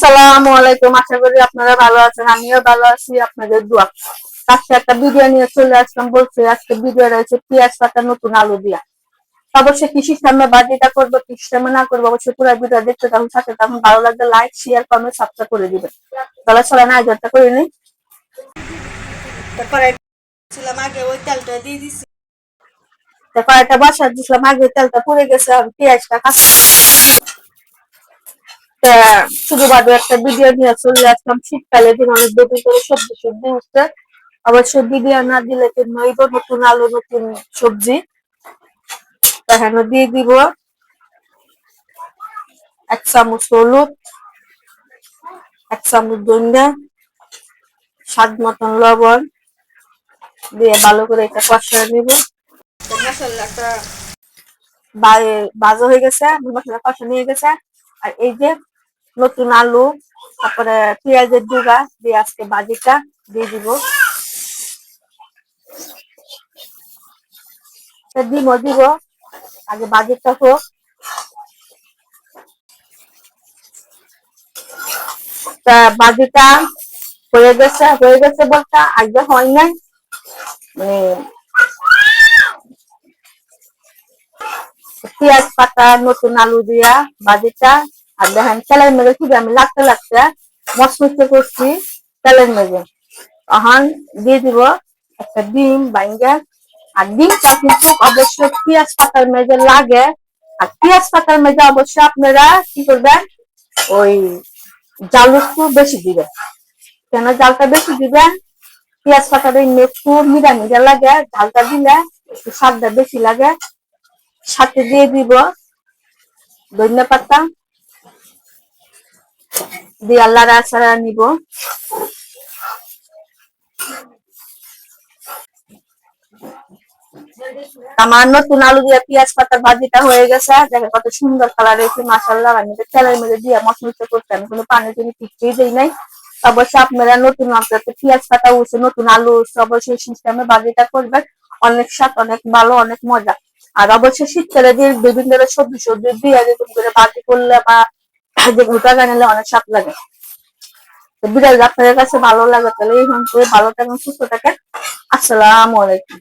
আসসালামু আলাইকুম। আশা করি আপনারা ভালো আছেন, আমিও ভালো আছি আপনাদের দোয়া। আজকে একটা ভিডিও নিয়ে চলে আসলাম। বলছে আজকে ভিডিও রয়েছে পেঁয়াজ পাতা নতুন আলু দিয়া। অবশ্যই কি সিস্টেমে বাজিটা করবো, কি সিস্টেমে না করবো, অবশ্যই পুরো ভিডিও দেখতে থাকুন, সাথে তখন ভালো লাগলে লাইক শেয়ার কমেন্ট সাবস্ক্রাইব করে দিবেন। তাহলে চলেন আয়োজনটা করে নিই। তারপরে আগে ওই তেলটা দিয়ে দিছি, তারপর একটা বসা দিছিলাম, আগে তেলটা পুড়ে গেছে, পেঁয়াজটা কাঁচা শুধুমাত্র একটা ভিডিও নিয়ে চলে আসলাম। শীতকালে দিন অনেক বেশি করে সবজি সবজি উঠছে। অবশ্যই ভিডিও না দিলে তো নইব, নতুন আলু নতুন সবজি। এখানে দিয়ে দিব 1 চামচ হলুদ, 1 চামচ ধনিয়া, স্বাদ মতন লবণ দিয়ে ভালো করে এটা কষিয়ে নিব। মশলাটা ভাজা হয়ে গেছে, মশলা কষা নিয়ে গেছে। আর এই যে নতুন আলু, তারপরে পেঁয়াজের ডুগা দিয়ে আজকে ভাজিটা দিয়ে দিব। ডিমও দিব, আগে ভাজিটা হোক। তা ভাজিটা হয়ে গেছে বলতে আগে হয় নাই, মানে পেঁয়াজ পাতা নতুন আলু দিয়া ভাজিটা। আর দেখেন তেলের মেঘে খুবই আমি লাগতে লাগতে মচমচে করছি তেলের মেঘে। তখন দিয়ে দিব একটা ডিম ভাঙ্গা। আর ডিমটা কিন্তু অবশ্যই পেঁয়াজ পাতার মেঝে লাগে। আর পেঁয়াজ পাতার মেঝে অবশ্যই আপনারা কি করবেন, ওই জাল একটু বেশি দিবেন। কেন জালটা বেশি দিবেন, পেঁয়াজ পাতাটা একটু মিডা মিডা লাগে, ঝালটা দিলে একটু স্বাদটা বেশি লাগে। সাথে দিয়ে দিব ধনিয়া পাতা, দিয়ে লাড়াচাড়া নিব। আমার নতুন আলু দিয়ে পেঁয়াজ পাতার ভাজিটা হয়ে গেছে। দেখেন কত সুন্দর কালার হয়েছে, মাশাআল্লাহ। আমি তো তেলের মধ্যে দিয়ে মচমচে করতে আমি কোনো পানি টানি কিছুই দিই নাই। অবশ্যই আপনারা নতুন আপনাদের পেঁয়াজ পাতা উঠছে, নতুন আলু উঠছে, অবশ্যই সিস্টেমে ভাজিটা করবেন। অনেক স্বাদ, অনেক ভালো, অনেক মজা। আর অবশ্যই শীতকালে দিয়ে বিভিন্ন সবজি সবজি দিয়ে এরকম করে ভাজি করলে বা যে ভুটা বানালে অনেক স্বাদ লাগে। তো বিড়াল আপনাদের কাছে ভালো লাগে তাহলে এই ভালো থাকেন, সুস্থ থাকেন। আসসালামু আলাইকুম।